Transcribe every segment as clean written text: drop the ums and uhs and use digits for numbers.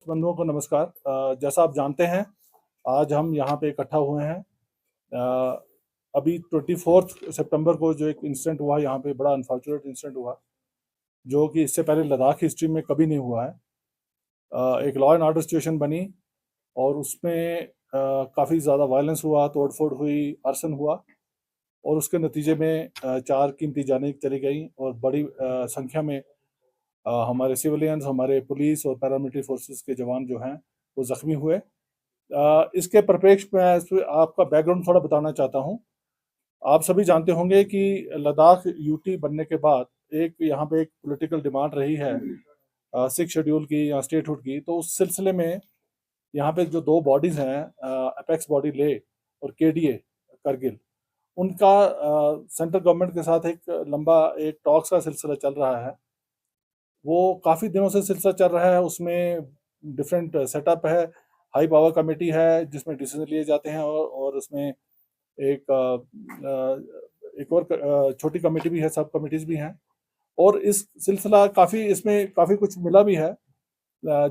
बंधुओं को नमस्कार। जैसा आप जानते हैं, आज हम यहाँ पे इकट्ठा हुए हैं। अभी 24 सितंबर को जो एक इंसिडेंट हुआ यहाँ पे, बड़ा अनफॉर्चुनेट इंसिडेंट हुआ, जो कि इससे पहले लद्दाख हिस्ट्री में कभी नहीं हुआ है। एक लॉ एंड ऑर्डर सिचुएशन बनी और उसमें काफ़ी ज़्यादा वायलेंस हुआ, तोड़फोड़ हुई, आर्सन हुआ और उसके नतीजे में 4 कीमती जानें चली गई और बड़ी संख्या में हमारे सिविलियंस, हमारे पुलिस और पैरामिलिट्री फोर्सेस के जवान जो हैं वो ज़ख्मी हुए। इसके परिप्रेक्ष्य में आपका बैकग्राउंड थोड़ा बताना चाहता हूँ। आप सभी जानते होंगे कि लद्दाख यूटी बनने के बाद एक यहाँ पे एक पॉलिटिकल डिमांड रही है 6 शेड्यूल की या स्टेटहुड की। तो उस सिलसिले में यहाँ पे जो 2 बॉडीज़ हैं, अपेक्स बॉडी ले और केडीए करगिल, उनका सेंट्रल गवर्नमेंट के साथ एक लंबा एक टॉक्स का सिलसिला चल रहा है। वो काफ़ी दिनों से सिलसिला चल रहा है। उसमें डिफरेंट सेटअप है, हाई पावर कमेटी है जिसमें डिसीजन लिए जाते हैं और उसमें एक और छोटी कमेटी भी है, सब कमिटीज़ भी हैं। और इस सिलसिला काफ़ी इसमें काफ़ी कुछ मिला भी है।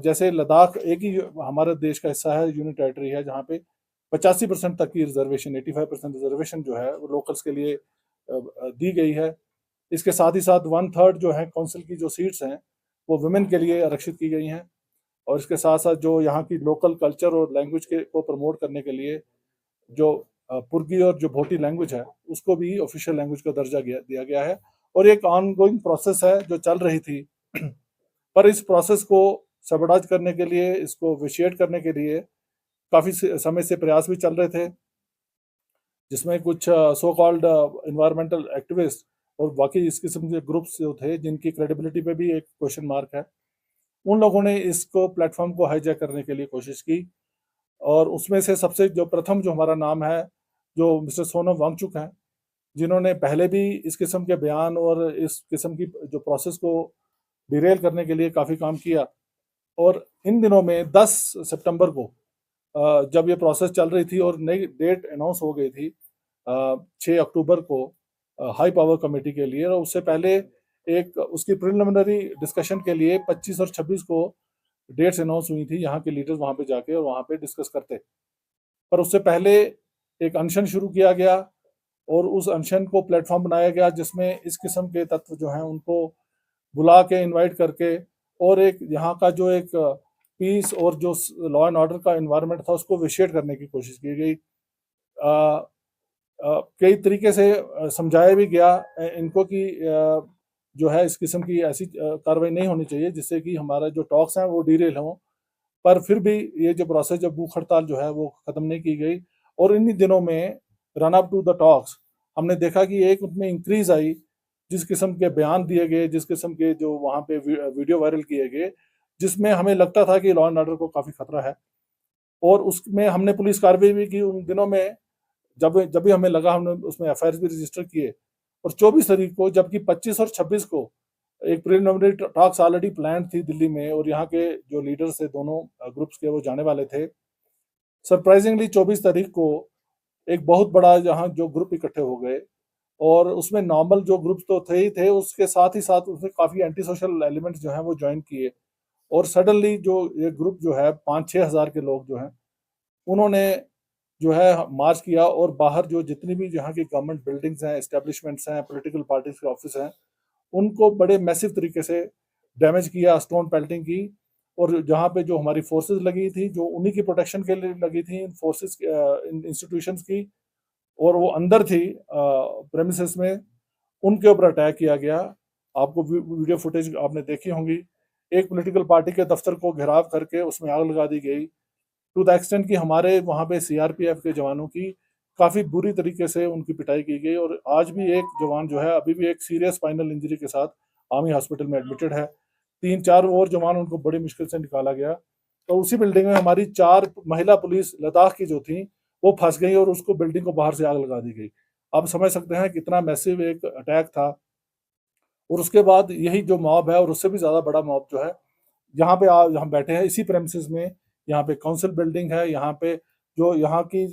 जैसे लद्दाख एक ही हमारे देश का हिस्सा है, यूनियन टेरिटरी है, जहाँ पे 85% तक की रिजर्वेशन, 85% रिजर्वेशन जो है वो लोकल्स के लिए दी गई है। इसके साथ ही साथ 1/3 जो है काउंसिल की जो सीट्स हैं वो वुमेन के लिए आरक्षित की गई हैं। और इसके साथ साथ जो यहाँ की लोकल कल्चर और लैंग्वेज के को प्रमोट करने के लिए जो पुर्गी और जो भोटी लैंग्वेज है उसको भी ऑफिशियल लैंग्वेज का दर्जा दिया गया है। और एक ऑनगोइंग प्रोसेस है जो चल रही थी पर इस प्रोसेस को सबडाज करने के लिए, इसको विशिएट करने के लिए काफ़ी समय से प्रयास भी चल रहे थे, जिसमें कुछ सो कॉल्ड इन्वायरमेंटल एक्टिविस्ट और बाकी इस किस्म के ग्रुप्स जो थे जिनकी क्रेडिबिलिटी पे भी एक क्वेश्चन मार्क है, उन लोगों ने इसको प्लेटफॉर्म को हाईजैक करने के लिए कोशिश की। और उसमें से सबसे जो प्रथम जो हमारा नाम है, जो मिस्टर सोनम वांगचुक हैं, जिन्होंने पहले भी इस किस्म के बयान और इस किस्म की जो प्रोसेस को डिरेल करने के लिए काफ़ी काम किया। और इन दिनों में 10 सितंबर को जब ये प्रोसेस चल रही थी और नई डेट अनाउंस हो गई थी 6 अक्टूबर को हाई पावर कमेटी के लिए, और उससे पहले एक उसकी प्रिलिमिनरी डिस्कशन के लिए 25 और 26 को डेट्स अनाउंस हुई थी। यहाँ के लीडर्स वहाँ पे जाके और वहाँ पे डिस्कस करते, पर उससे पहले एक अनशन शुरू किया गया और उस अनशन को प्लेटफॉर्म बनाया गया जिसमें इस किस्म के तत्व जो हैं उनको बुला के इनवाइट करके और एक यहाँ का जो एक पीस और जो लॉ एंड ऑर्डर का इन्वायरमेंट था उसको विशिएट करने की कोशिश की गई। कई तरीके से समझाया भी गया इनको कि जो है इस किस्म की ऐसी कार्रवाई नहीं होनी चाहिए जिससे कि हमारा जो टॉक्स हैं वो डीरेल हों। पर फिर भी ये जो प्रोसेस, जब भूख हड़ताल जो है वो ख़त्म नहीं की गई और इन्हीं दिनों में run up to the talks हमने देखा कि एक उनमें इंक्रीज आई, जिस किस्म के बयान दिए गए, जिस किस्म के जो वहाँ पे वीडियो वायरल किए गए, जिसमें हमें लगता था कि लॉ एंड ऑर्डर को काफ़ी खतरा है। और उसमें हमने पुलिस कार्रवाई भी की उन दिनों में। जब जब भी हमें लगा हमने उसमें एफआईआर भी रजिस्टर किए। और 24 तारीख को, जबकि 25 और 26 को एक प्रिलिमिनरी टॉक्स ऑलरेडी प्लान थी दिल्ली में और यहाँ के जो लीडर्स थे दोनों ग्रुप्स के वो जाने वाले थे। सरप्राइजिंगली 24 तारीख को एक बहुत बड़ा यहाँ जो ग्रुप इकट्ठे हो गए और उसमें नॉर्मल जो ग्रुप्स तो थे ही थे, उसके साथ ही साथ उसमें काफ़ी एंटी सोशल एलिमेंट्स जो हैं वो ज्वाइन किए। और सडनली जो ये ग्रुप जो है 5-6 हज़ार के लोग जो हैं उन्होंने जो है मार्च किया और बाहर जो जितनी भी यहाँ की गवर्नमेंट बिल्डिंग्स हैं, एस्टेब्लिशमेंट्स हैं, पॉलिटिकल पार्टीज के ऑफिस हैं, उनको बड़े मैसिव तरीके से डैमेज किया, स्टोन पेल्टिंग की। और जहाँ पे जो हमारी फोर्सेस लगी थी, जो उन्हीं की प्रोटेक्शन के लिए लगी थी, इन फोर्सेस इन इंस्टीट्यूशंस की, और वो अंदर थी प्रेमिसेस में, उनके ऊपर अटैक किया गया। आपको वीडियो फुटेज आपने देखी होंगी। एक पॉलिटिकल पार्टी के दफ्तर को घेराव करके उसमें आग लगा दी गई, टू द एक्सटेंट कि हमारे वहाँ पे सीआरपीएफ के जवानों की काफ़ी बुरी तरीके से उनकी पिटाई की गई। और आज भी एक जवान जो है अभी भी एक सीरियस स्पाइनल इंजरी के साथ आर्मी हॉस्पिटल में एडमिटेड है। 3-4 और जवान उनको बड़ी मुश्किल से निकाला गया। तो उसी बिल्डिंग में हमारी 4 महिला पुलिस लद्दाख की जो थी वो फंस गई और उसको बिल्डिंग को बाहर से आग लगा दी गई। आप समझ सकते हैं कितना मैसिव एक अटैक था। और उसके बाद यही जो मॉब है और उससे भी ज़्यादा बड़ा मॉब जो है, यहाँ पे आज हम बैठे हैं इसी प्रेमिसेस में, यहाँ पे काउंसिल बिल्डिंग है, यहाँ पे जो यहाँ की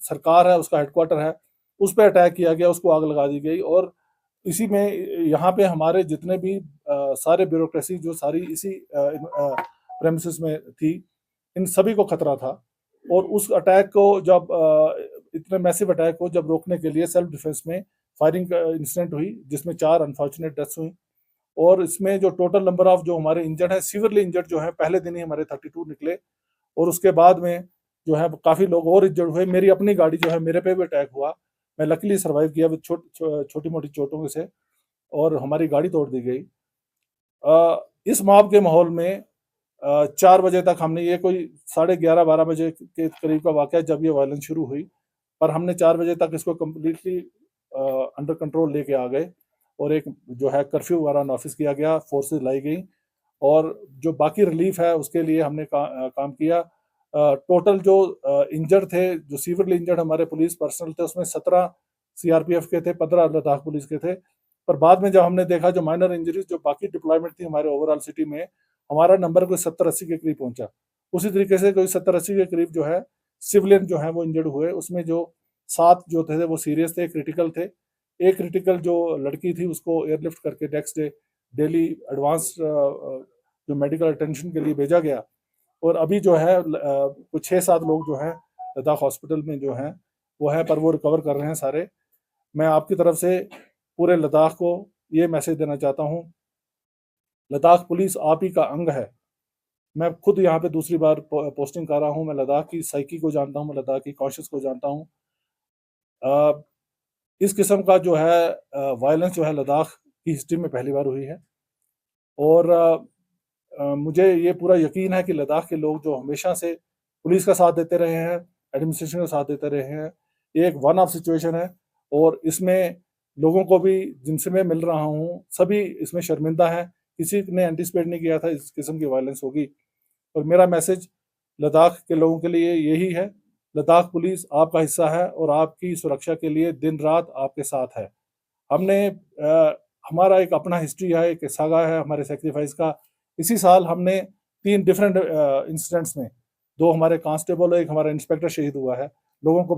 सरकार है उसका हेडक्वार्टर है, उस पे अटैक किया गया, उसको आग लगा दी गई। और इसी में यहाँ पे हमारे जितने भी सारे ब्यूरोक्रेसी जो सारी इसी प्रेमिसेस में थी, इन सभी को खतरा था। और उस अटैक को जब इतने मैसिव अटैक को जब रोकने के लिए सेल्फ डिफेंस में फायरिंग इंसिडेंट हुई, जिसमें 4 अनफॉर्चुनेट डेथ्स हुई। और इसमें जो टोटल नंबर ऑफ जो हमारे इंजर्ड है, सीवियरली इंजर्ड जो है, पहले दिन ही हमारे 32 निकले। और उसके बाद में जो है काफ़ी लोग और इंजर्ड हुए। मेरी अपनी गाड़ी जो है, मेरे पे भी अटैक हुआ, मैं लकीली सर्वाइव किया विद छोटी मोटी चोटों से, और हमारी गाड़ी तोड़ दी गई। इस मॉब के माहौल में 4 बजे तक हमने, ये कोई 11:30-12 बजे के करीब का वाक़या जब ये वायलेंस शुरू हुई, पर हमने 4 बजे तक इसको कंप्लीटली अंडर कंट्रोल लेके आ गए। और एक जो है कर्फ्यू वगैरह नॉफिस किया गया, फोर्सेस लाई गई, और जो बाकी रिलीफ है उसके लिए हमने काम किया। टोटल जो इंजर्ड थे, जो सीवियरली इंजर्ड हमारे पुलिस पर्सनल थे, उसमें 17 सीआरपीएफ के थे, 15 लद्दाख पुलिस के थे। पर बाद में जब हमने देखा जो माइनर इंजरीज जो बाकी डिप्लॉयमेंट थी हमारे ओवरऑल सिटी में, हमारा नंबर कोई 70-80 के करीब पहुंचा। उसी तरीके से कोई 70-80 के करीब जो है सिविलियन जो है वो इंजर्ड हुए। उसमें जो 7 जो थे वो सीरियस थे, क्रिटिकल थे। एक क्रिटिकल जो लड़की थी उसको एयरलिफ्ट करके नेक्स्ट डे डेली एडवांस जो मेडिकल अटेंशन के लिए भेजा गया। और अभी जो है कुछ 6-7 लोग जो हैं लद्दाख हॉस्पिटल में जो हैं वो है, पर वो रिकवर कर रहे हैं सारे। मैं आपकी तरफ से पूरे लद्दाख को ये मैसेज देना चाहता हूँ, लद्दाख पुलिस आप ही का अंग है। मैं खुद यहाँ पे दूसरी बार पोस्टिंग कर रहा हूँ, मैं लद्दाख की साइकी को जानता हूँ, मैं लद्दाख की कॉन्शियस को जानता हूँ। इस किस्म का जो है वायलेंस जो है लद्दाख की हिस्ट्री में पहली बार हुई है। और मुझे ये पूरा यकीन है कि लद्दाख के लोग जो हमेशा से पुलिस का साथ देते रहे हैं, एडमिनिस्ट्रेशन का साथ देते रहे हैं, ये एक वन ऑफ सिचुएशन है। और इसमें लोगों को भी जिनसे मैं मिल रहा हूँ, सभी इसमें शर्मिंदा हैं। किसी ने एंटिसिपेट नहीं किया था इस किस्म की वायलेंस होगी। और मेरा मैसेज लद्दाख के लोगों के लिए यही है, लद्दाख पुलिस आपका हिस्सा है और आपकी सुरक्षा के लिए दिन रात आपके साथ है। हमने हमारा एक अपना हिस्ट्री है, एक सागा है हमारे सेक्रीफाइस का। इसी साल हमने 3 डिफरेंट इंसिडेंट्स में 2 हमारे कांस्टेबल और 1 हमारा इंस्पेक्टर शहीद हुआ है, लोगों को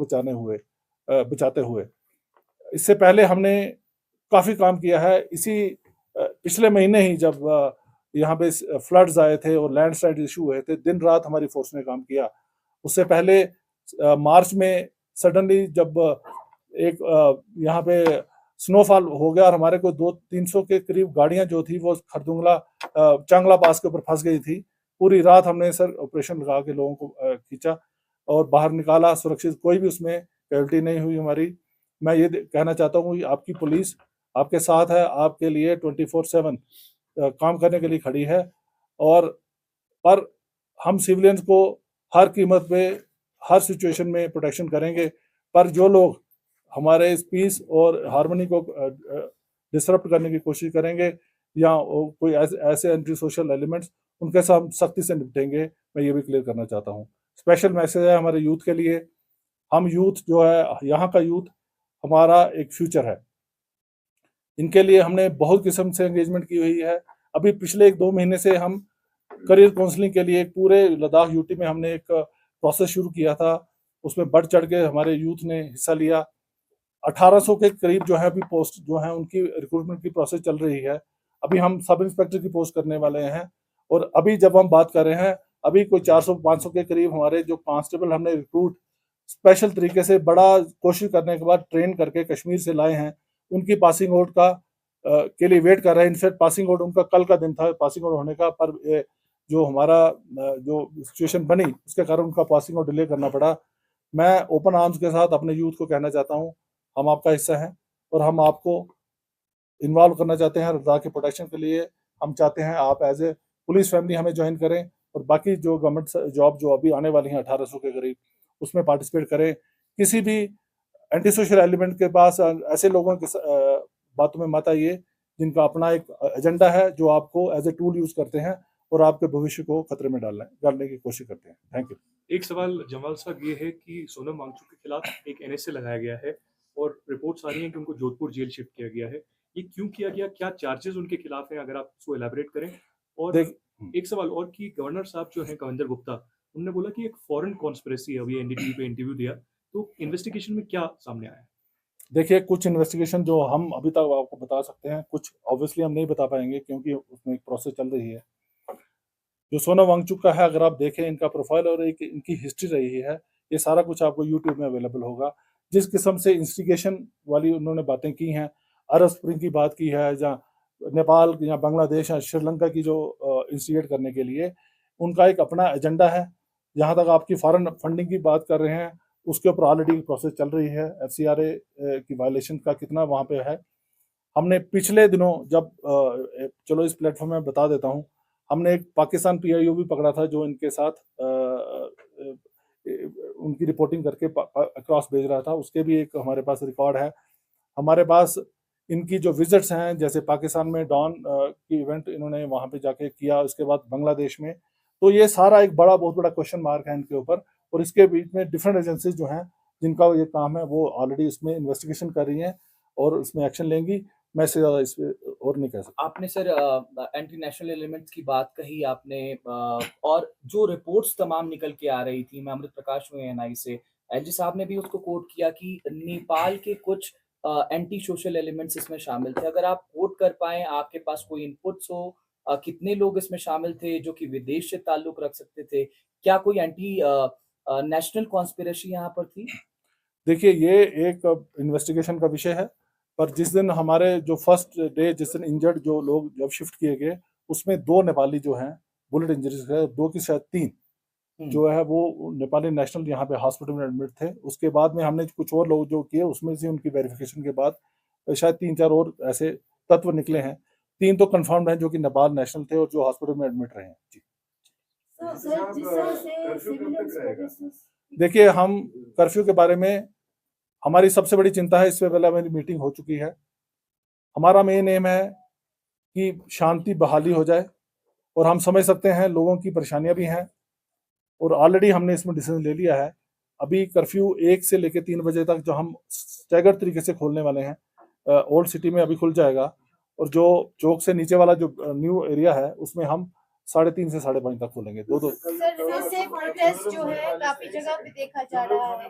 बचाते हुए। इससे पहले हमने काफ़ी काम किया है। इसी पिछले महीने ही जब यहाँ पे फ्लड्स आए थे और लैंडस्लाइड इशू हुए थे, दिन रात हमारी फोर्स ने काम किया। उससे पहले मार्च में सडनली जब एक यहाँ पे स्नोफॉल हो गया और हमारे को 200-300 के करीब गाड़ियां जो थी वो खरदुंगला चांगला पास के ऊपर फंस गई थी। पूरी रात हमने सर ऑपरेशन लगा के लोगों को खींचा और बाहर निकाला सुरक्षित, कोई भी उसमें कैजुअल्टी नहीं हुई हमारी। मैं ये कहना चाहता हूँ कि आपकी पुलिस आपके साथ है, आपके लिए 24/7 काम करने के लिए खड़ी है। और पर हम सिविलियंस को हर कीमत पे हर सिचुएशन में प्रोटेक्शन करेंगे। पर जो लोग हमारे इस पीस और हार्मनी को डिसरप्ट करने की कोशिश करेंगे या कोई ऐसे एंटी सोशल एलिमेंट्स, उनके साथ हम सख्ती से निपटेंगे। मैं ये भी क्लियर करना चाहता हूँ। स्पेशल मैसेज है हमारे यूथ के लिए। हम यूथ जो है, यहाँ का यूथ हमारा एक फ्यूचर है। इनके लिए हमने बहुत किस्म से एंगेजमेंट की हुई है। अभी पिछले 1-2 महीने से हम करियर काउंसलिंग के लिए पूरे लद्दाख यूटी में हमने एक प्रोसेस शुरू किया था। उसमें बढ़ चढ़ के हमारे यूथ ने हिस्सा लिया। 1800 के करीब जो है अभी पोस्ट जो है उनकी रिक्रूटमेंट की प्रोसेस चल रही है। अभी हम सब इंस्पेक्टर की पोस्ट करने वाले हैं। और अभी जब हम बात कर रहे हैं, अभी कोई 400-500 के करीब हमारे जो कांस्टेबल हमने रिक्रूट स्पेशल तरीके से बड़ा कोशिश करने के बाद ट्रेन करके कश्मीर से लाए हैं। उनकी पासिंग आउट का के लिए वेट कर रहे हैं। इनफैक्ट पासिंग आउट उनका कल का दिन था पासिंग आउट होने का, पर जो हमारा जो सिचुएशन बनी उसके कारण उनका पासिंग आउट डिले करना पड़ा। मैं ओपन आर्म्स के साथ अपने यूथ को कहना चाहता हूँ, हम आपका हिस्सा हैं और हम आपको इन्वॉल्व करना चाहते हैं लद्दाख के प्रोटेक्शन के लिए। हम चाहते हैं आप एज ए पुलिस फैमिली हमें ज्वाइन करें और बाकी जो गवर्नमेंट जॉब जो अभी आने वाली हैं 1800 के करीब, उसमें पार्टिसिपेट करें। किसी भी एंटी सोशल एलिमेंट के पास ऐसे लोगों की बातों में मत आइए जिनका अपना एक एजेंडा है, जो आपको एज ए टूल यूज करते हैं और आपके भविष्य को खतरे में डालने की कोशिश करते हैं। Thank you. एक सवाल जमाल साहब ये है कि सोनम वांगचुक के खिलाफ एक एनएसए लगाया गया है और रिपोर्ट्स आ रही हैं कि उनको जोधपुर जेल शिफ्ट किया गया है। ये क्यों किया गया, क्या चार्जेस उनके खिलाफ हैं, अगर आप उसको एलैबोरेट करें। और एक सवाल और कि गवर्नर साहब जो हैं कविंदर गुप्ता, उन्होंने बोला कि एक फॉरेन कॉन्स्पिरेसी है। अभी एनडीटीवी पे इंटरव्यू दिया, तो इन्वेस्टिगेशन में क्या सामने आया है? देखिए, कुछ इन्वेस्टिगेशन जो हम अभी तक आपको बता सकते हैं, कुछ ऑब्वियसली हम नहीं बता पाएंगे क्योंकि उसमें एक प्रोसेस चल रही है। जो सोनम वांगचुक का है, अगर आप देखें इनका प्रोफाइल और एक इनकी हिस्ट्री रही है, ये सारा कुछ आपको यूट्यूब में अवेलेबल होगा। जिस किस्म से इंस्टिगेशन वाली उन्होंने बातें की हैं, अरब स्प्रिंग की बात की है, जहाँ नेपाल या बांग्लादेश या श्रीलंका की जो इंस्टिगेट करने के लिए उनका एक अपना एजेंडा है। जहाँ तक आपकी फॉरेन फंडिंग की बात कर रहे हैं, उसके ऊपर ऑलरेडी प्रोसेस चल रही है। एफसीआरए की वायलेशन का कितना वहाँ पे है। हमने पिछले दिनों जब चलो इस प्लेटफॉर्म में बता देता हूँ, हमने एक पाकिस्तान पीआईओ भी पकड़ा था जो इनके साथ उनकी रिपोर्टिंग करके अक्रॉस भेज रहा था। उसके भी एक हमारे पास रिकॉर्ड है। हमारे पास इनकी जो विजिट्स हैं, जैसे पाकिस्तान में डॉन की इवेंट इन्होंने वहाँ पे जाके किया, उसके बाद बांग्लादेश में, तो ये सारा एक बहुत बड़ा क्वेश्चन मार्क है इनके ऊपर। और इसके बीच में डिफरेंट एजेंसीज जो हैं जिनका ये काम है वो ऑलरेडी इसमें इन्वेस्टिगेशन कर रही हैं और इसमें एक्शन लेंगी। मैं इससे ज़्यादा इस पे और नहीं कह सकता। आपने सर एंटी नेशनल एलिमेंट्स की बात कही आपने, और जो रिपोर्ट्स तमाम निकल के आ रही थी, मैं अमृत प्रकाश हूँ एएनआई से, एलजी साहब ने भी उसको कोट किया कि नेपाल के कुछ एंटी सोशल एलिमेंट्स इसमें शामिल थे। अगर आप कोट कर पाएँ, आपके पास कोई इनपुट्स हो, कितने लोग इसमें शामिल थे जो कि विदेश से ताल्लुक रख सकते थे? क्या कोई एंटी नेशनल कॉन्स्पिरेसी यहाँ पर थी? देखिए, ये एक इन्वेस्टिगेशन का विषय है, पर जिस दिन हमारे जो फर्स्ट डे जिस दिन इंजर्ड जो लोग जब शिफ्ट किए गए, उसमें 2 नेपाली जो हैं बुलेट इंजरीज है, 2 की शायद 3 जो है वो नेपाली नेशनल यहाँ पे हॉस्पिटल में एडमिट थे। उसके बाद में हमने कुछ और लोग जो किए, उसमें से उनकी वेरिफिकेशन के बाद शायद 3-4 और ऐसे तत्व निकले हैं। 3 तो कन्फर्म्ड हैं जो कि नेपाल नेशनल थे और जो हॉस्पिटल में एडमिट रहे हैं। जी। सर, जिस तरह से सिविलियंस को डिस्कस देखिए, हम कर्फ्यू के बारे में हमारी सबसे बड़ी चिंता है, इससे पहले हमारी मीटिंग हो चुकी है। हमारा मेन एम है कि शांति बहाली हो जाए और हम समझ सकते हैं लोगों की परेशानियां भी हैं और ऑलरेडी हमने इसमें डिसीजन ले लिया है। अभी कर्फ्यू 1 से लेकर 3 बजे तक जो हम स्टैगर्ड तरीके से खोलने वाले हैं, ओल्ड सिटी में अभी खुल जाएगा और जो चौक से नीचे वाला जो न्यू एरिया है उसमें हम 3:30 से 5:30 तक खोलेंगे। दो सर फिर से प्रोटेस्ट जो है काफी जगह पे देखा जा रहा है।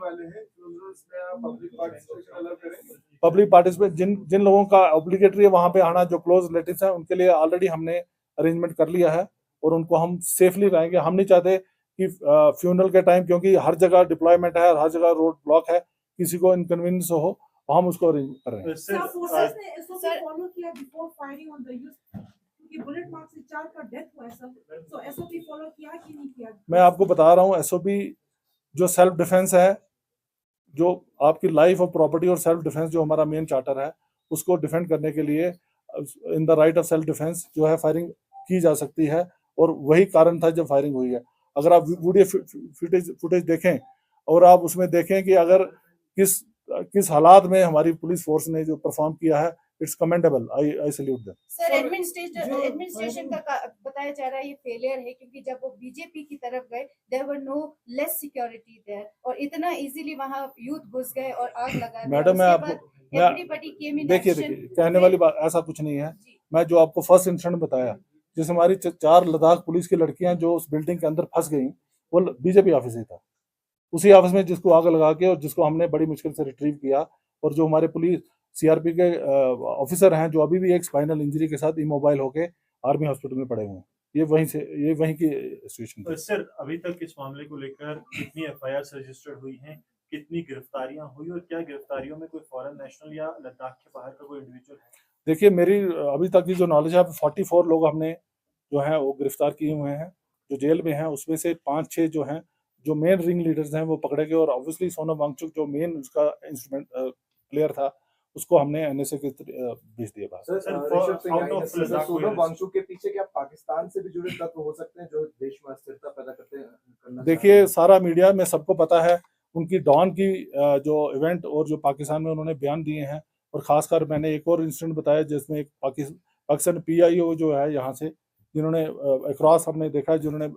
पब्लिक पार्टिसिपेट जिन जिन लोगों का ऑब्लिगेटरी है वहां पे आना, जो क्लोज रिलेटिव्स हैं, उनके लिए ऑलरेडी हमने अरेंजमेंट कर लिया है और उनको हम सेफली लाएंगे। हम नहीं चाहते कि फ्यूनरल के टाइम, क्योंकि हर जगह डिप्लॉयमेंट है, हर जगह रोड ब्लॉक है, किसी को इनकन्वीनियंस हो, हम उसको अरेंज कर रहे हैं। सर फोर्सेस ने एसओपी फॉलो किया before firing on the youth, क्योंकि बुलेट मार्क से 4 का डेथ हुआ है सर, तो एसओपी फॉलो किया कि नहीं किया? मैं आपको बता रहा हूँ, एसओपी जो सेल्फ डिफेंस है, जो आपकी लाइफ और प्रॉपर्टी और सेल्फ डिफेंस जो हमारा मेन चार्टर है, उसको डिफेंड करने के लिए in the right of self defence जो है फायरिंग की जा सकती है और वही कारण था जब फायरिंग हुई है। अगर आप वीडियो फुटेज देखें और आप उसमें देखें कि अगर किस किस हालात में हमारी पुलिस फोर्स ने जो परफॉर्म किया है, it's commendable. I salute them. Sir administration का बताया जा रहा है ये फेलियर है, क्योंकि जब वो बीजेपी की तरफ गए there were no less security there और इतना इजीली वहां यूथ घुस गए और आग लगा दी। मैडम, मैं आपको एवरीबॉडी केम इन देखिए कहने वाली बात ऐसा कुछ नहीं है। मैं जो आपको फर्स्ट इंसिडेंट बताया, जिस हमारी 4 लद्दाख पुलिस की लड़कियां जो उस बिल्डिंग के अंदर फंस गई, वो बीजेपी ऑफिस ही था। उसी ऑफिस में जिसको आग लगा के और जिसको हमने बड़ी मुश्किल से रिट्रीव किया, और जो हमारे पुलिस सीआरपी के ऑफिसर हैं जो अभी भी एक स्पाइनल इंजरी के साथ इमोबाइल होके आर्मी हॉस्पिटल में पड़े हुए हैं, ये वहीं की सिचुएशन थी। सर, अभी तक इस मामले को लेकर कितनी एफआईआर रजिस्टर्ड हुई हैं, कितनी गिरफ्तारियां हुई और क्या गिरफ्तारियों में कोई फॉरेन नेशनल या लद्दाख के बाहर का कोई इंडिविजुअल है? देखिए, मेरी अभी तक की जो नॉलेज है, 44 लोग हमने जो है वो गिरफ्तार किए हुए हैं जो जेल में हैं। उसमें से 5-6 जो हैं, जो मेन रिंग लीडर्स हैं, वो पकड़े गए और ऑब्वियसली सोनम वांगचुक जो मेन उसका इंस्ट्रूमेंट प्लेयर था, उसको हमने एनएसए के भेज दिया बाहर। सोनम वांगचुक के पीछे क्या पाकिस्तान से भी जुड़े तत्व हो सकते हैं जो देश में अस्थिरता पैदा करना? देखिए, सारा मीडिया में सबको पता है उनकी डॉन की जो इवेंट और जो पाकिस्तान में उन्होंने बयान दिए हैं, और खासकर मैंने एक और इंसिडेंट बताया जिसमें एक पाकिस्तान पीआईओ जो है यहाँ से, जिन्होंने अक्रॉस हमने देखा है, जिन्होंने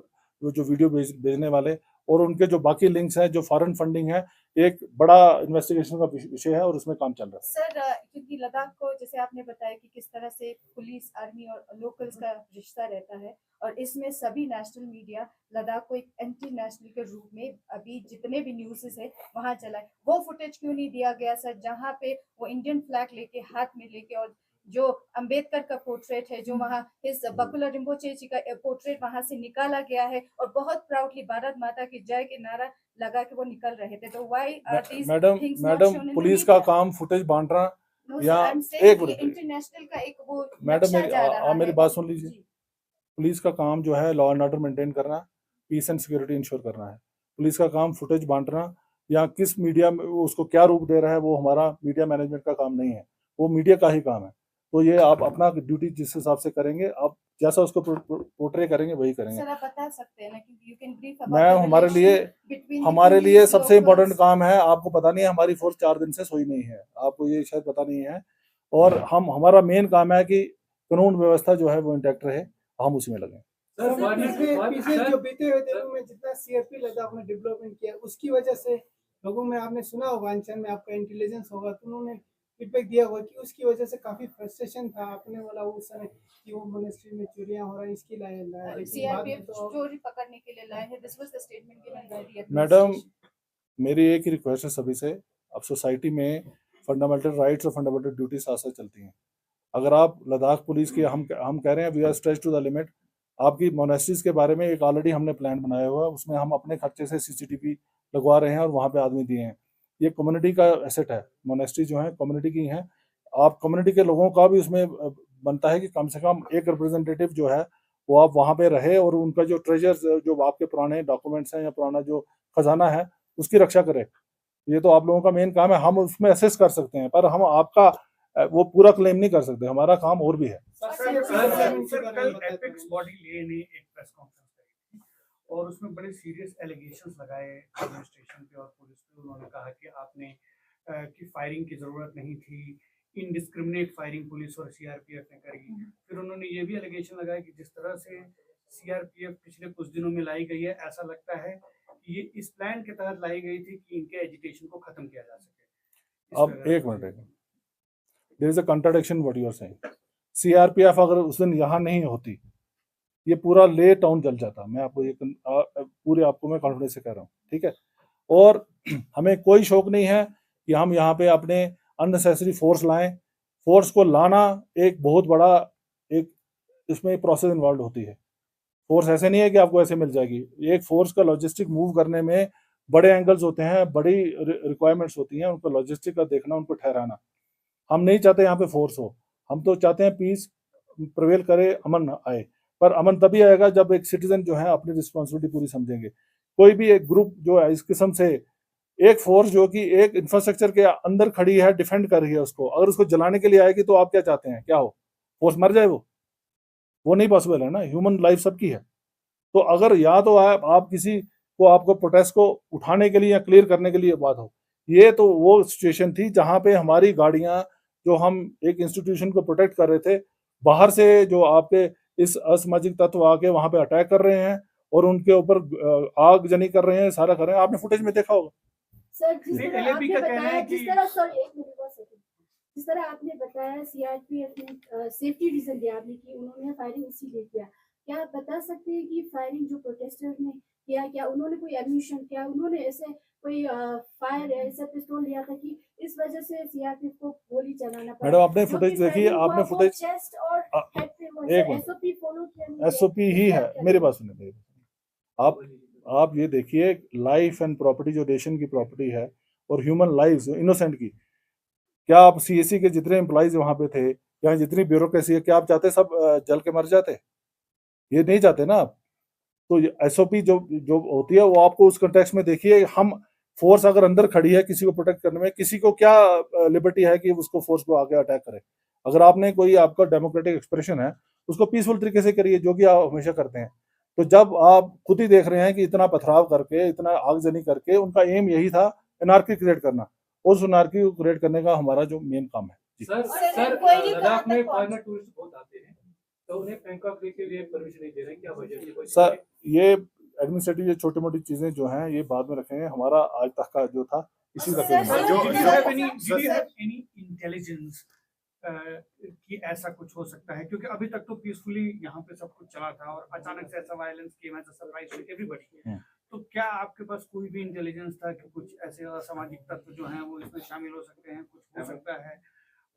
जो वीडियो भेजने वाले और उनके जो बाकी लिंक्स हैं, जो फॉरेन फंडिंग है, एक बड़ा इन्वेस्टिगेशन का विषय है और उसमें काम चल रहा है। सर क्योंकि लद्दाख को जैसे आपने बताया कि किस तरह से पुलिस, आर्मी और लोकल्स का रिश्ता रहता है, और इसमें सभी नेशनल मीडिया लद्दाख को एक एंटी नेशनल के रूप में अभी जितने भी न्यूज़ है वहां चला है, वो फुटेज क्यों नहीं दिया गया सर, जहां पे वो इंडियन फ्लैग लेके हाथ में लेके और जो अंबेडकर का पोर्ट्रेट है, जो वहाँ इस बकुला रिम्पोचे जी का पोर्ट्रेट वहाँ से निकाला गया है और बहुत प्राउडली भारत माता की जय के नारा लगा के वो निकल रहे थे। तो why are these madam things not madam shown in the police का मीडिया? काम फुटेज बांटना नो या सर, आई एम एक सेइंग मिनट इंटरनेशनल का एक वो मैडम नक्शा जा रहा मेरी है। बात सुन लीजिए। जी। पुलिस का काम जो है लॉ एंड ऑर्डर मेंटेन करना, पीस एंड सिक्योरिटी इंश्योर करना है। पुलिस का काम फुटेज बांटना या किस मीडिया में वो उसको क्या रूप दे रहा है वो हमारा मीडिया मैनेजमेंट का काम नहीं है, वो मीडिया का ही काम है। तो ये आप अपना ड्यूटी जिस हिसाब से करेंगे, आप जैसा उसको पोर्ट्रे करेंगे वही करेंगे। सर आप बता सकते हैं ना कि यू कैन ब्रीफ मैं अबाउट द हमारे लिए रिलेशन बिटवीन हमारे लिए सबसे इम्पोर्टेंट काम है, आपको पता नहीं है हमारी फोर्स 4 दिन से सोई नहीं है, आपको ये शायद पता नहीं है। और हमारा मेन काम है कि कानून व्यवस्था जो है वो इंटैक्ट रहे, हम उसी में लगे। सर सर, पीछे सर, जो बीते हुए दिनों में जितना सीआरपी लद्दाख में डेवलपमेंट किया उसकी वजह से लोगों में आपने सुना होगा, अनशन में आपका इंटेलिजेंस होगा तो उन्होंने फीडबैक दिया होगा कि उसकी वजह से काफी फ्रस्ट्रेशन था आपने वाला उस समय कि वो मोनेस्ट्री में चोरियां हो रही हैं, इसकी लाया लेकिन बाद में सीआरपीएफ तो चोरी पकड़ने के लिए लाए हैं। This was the statement given by the madam administration. मेरी एक ही रिक्वेस्ट है सभी से, अब सोसाइटी में फंडामेंटल राइट्स और फंडामेंटल ड्यूटी साथ साथ चलती हैं। अगर आप लद्दाख पुलिस की हम कह रहे हैं we are stretch to the limit, आपकी मोनेस्ट्रीज के बारे में एक ऑलरेडी हमने प्लान बनाया हुआ है, उसमें हम अपने खर्चे से सीसीटीवी लगवा रहे हैं और वहाँ पे आदमी दिए हैं। ये कम्युनिटी का एसेट है, मोनेस्ट्री जो है कम्युनिटी की हैं। आप कम्युनिटी के लोगों का भी उसमें बनता है कि कम से कम एक रिप्रेजेंटेटिव जो है वो आप वहाँ पे रहे और उनका जो ट्रेजर्स जो आपके पुराने डॉक्यूमेंट्स हैं या पुराना जो खजाना है उसकी रक्षा करे। ये तो आप लोगों का मेन काम है, हम उसमें असेस कर सकते हैं पर हम आपका वो पूरा क्लेम नहीं कर सकते, हमारा काम और भी है। सर, कल एपिक्स बॉडी ले ने एक प्रेस कॉन्फ्रेंस करी थी और उसमें बड़े सीरियस एलिगेशंस लगाए एडमिनिस्ट्रेशन पे और पुलिस पे। उन्होंने कहा कि आपने कि फायरिंग की जरूरत नहीं थी, इनडिस्क्रिमिनेट फायरिंग पुलिस और सीआरपीएफ ने करी। फिर उन्होंने ये भी एलिगेशन लगाया कि जिस तरह से सीआरपीएफ पिछले कुछ दिनों में लाई गई है, ऐसा लगता है कि ये इस प्लान के तहत लाई गई थी कि इनके एजिटेशन को खत्म किया जा सके। अब एक minute, there is a contradiction what you are saying. CRPF अगर उस दिन यहाँ नहीं होती, ये पूरा ले टाउन जल जाता। मैं आपको ये पूरे आपको मैं कॉन्फिडेंस से कह रहा हूँ, ठीक है। और हमें कोई शौक नहीं है कि हम यहाँ पे अपने अननेसेसरी फोर्स लाएं। फोर्स को लाना एक बहुत बड़ा एक इसमें प्रोसेस इन्वॉल्व होती है। फोर्स ऐसे नहीं है कि आपको ऐसे मिल जाएगी। एक फोर्स का लॉजिस्टिक मूव करने में बड़े एंगल्स होते हैं, बड़ी रिक्वायरमेंट्स होती हैं, उनका लॉजिस्टिक का देखना, उनको ठहराना। हम नहीं चाहते यहाँ पे फोर्स हो, हम तो चाहते हैं पीस प्रिवेल करे, अमन आए। पर अमन तभी आएगा जब एक सिटीजन जो है अपनी रिस्पॉन्सिबिलिटी पूरी समझेंगे। कोई भी एक ग्रुप जो है इस किस्म से एक फोर्स जो कि एक इंफ्रास्ट्रक्चर के अंदर खड़ी है, डिफेंड कर रही है उसको, अगर उसको जलाने के लिए आएगी तो आप क्या चाहते हैं, क्या हो, फोर्स मर जाए? वो नहीं पॉसिबल है ना, ह्यूमन लाइफ सबकी है। तो अगर या तो आप किसी को आपको प्रोटेस्ट को उठाने के लिए या क्लियर करने के लिए बात हो, ये तो वो सिचुएशन थी जहां पे हमारी गाड़ियां जो हम एक इंस्टीट्यूशन को प्रोटेक्ट कर रहे थे, बाहर से जो आपके इस असामाजिक तत्व आके वहां पे अटैक कर रहे हैं और उनके ऊपर आगजनी कर रहे हैं, सारा कर रहे हैं। आपने फुटेज में देखा होगा। सर जिस नहीं, तरह LAP आपने का कहना बताया, है जिस कि- तरह सॉरी एक मिनट बस सेकंड, जिस तरह आपने बताया सीआरपीएफ ने सेफ्टी रीजन दिया आपने कि उन्होंने फायरिंग इसीलिए किया, क्या आप बता सकते हैं कि फायरिंग जो प्रोटेस्टर्स ने किया, क्या उन्होंने कोई एम्यूनिशन, क्या उन्होंने ऐसे कोई फायर ऐसा पिस्तौल लिया था कि इस वजह से सीआरपीएफ को गोली चलाना पड़ा? मैडम आपने जो फुटेज कि देखी, firing हुआ, आपने वो फुटेज चेस्ट और हेड पे हुआ, एक मिनट, एसओपी फॉलो किया नहीं गया? एसओपी ही है, मेरे पास सुनिए। आप ये देखिए, लाइफ एंड प्रॉपर्टी जो नेशन की प्रॉपर्टी है और ह्यूमन लाइफ इनोसेंट की, क्या आप सीएससी के जितने एम्प्लॉइज वहां पे थे या जितनी ब्यूरोक्रेसी है, क्या आप चाहते सब जल के मर जाते? ये नहीं चाहते ना आप। तो एसओपी जो जो होती है वो आपको उस कंटेक्स्ट में देखिए। हम फोर्स अगर अंदर खड़ी है किसी को प्रोटेक्ट करने में, किसी को क्या लिबर्टी है कि उसको फोर्स को आगे अटैक करे? अगर आपने कोई आपका डेमोक्रेटिक एक्सप्रेशन है उसको पीसफुल तरीके से करिए, जो कि आप हमेशा करते हैं। तो जब आप खुद ही देख रहे हैं कि इतना पथराव करके, इतना आगजनी करके, उनका एम यही था एनार्की क्रिएट करना, उस एनार्की को क्रिएट करने का हमारा जो मेन काम है। सर लद्दाख में फॉरेनर टूरिस्ट बहुत आते हैं, तो उन्हें पैंगॉन्ग के लिए परमिशन नहीं दे रहे, क्या वजह है? सर ये एडमिनिस्ट्रेटिव ये छोटी मोटी चीजें जो हैं ये बाद में रखेंगे। हमारा आज तक का जो था इसी तक एनी इंटेलिजेंस कि ऐसा कुछ हो सकता है? क्योंकि अभी तक तो पीसफुली यहाँ पे सब कुछ चला था और अचानक से ऐसा violence came as a surprise to everybody. तो क्या आपके पास कोई भी इंटेलिजेंस था कि कुछ ऐसे असामाजिक तत्व जो हैं वो इसमें शामिल हो सकते हैं, कुछ हो सकता है?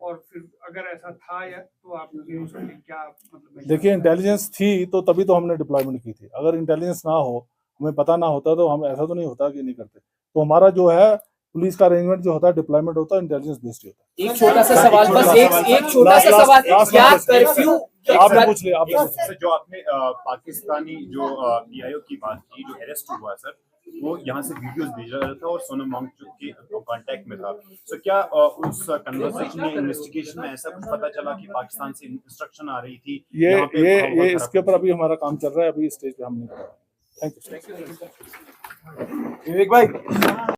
और फिर अगर ऐसा था या तो आपने उसके लिए क्या मतलब देखिए इंटेलिजेंस थी तो तभी तो हमने डिप्लॉयमेंट की थी। अगर इंटेलिजेंस ना हो, हमें पता ना होता तो हम ऐसा तो नहीं होता कि नहीं करते। तो हमारा जो है पुलिस का अरेंजमेंट जो होता है डिप्लॉयमेंट होता है इंटेलिजेंस बेस्ड ही होता है। एक छोटा सा सवाल बस एक छोटा सा सवाल, क्या कर्फ्यू आपने पूछ लिया, आपने पूछ लिया। सर जो आपने पाकिस्तानी जो पीआईओ की बात की जो अरेस्ट हुआ सर, वो यहाँ से वीडियोस भेज रहा था और सोनम वांगचुक के कांटेक्ट में था। सो क्या उस कन्वर्सेशन या इन्वेस्टिगेशन में ऐसा कुछ पता चला कि पाकिस्तान से इंस्ट्रक्शन आ रही थी? ये इसके ऊपर अभी हमारा काम चल रहा है, अभी स्टेज पे हम नहीं कर रहे। Thank you. विवेक भाई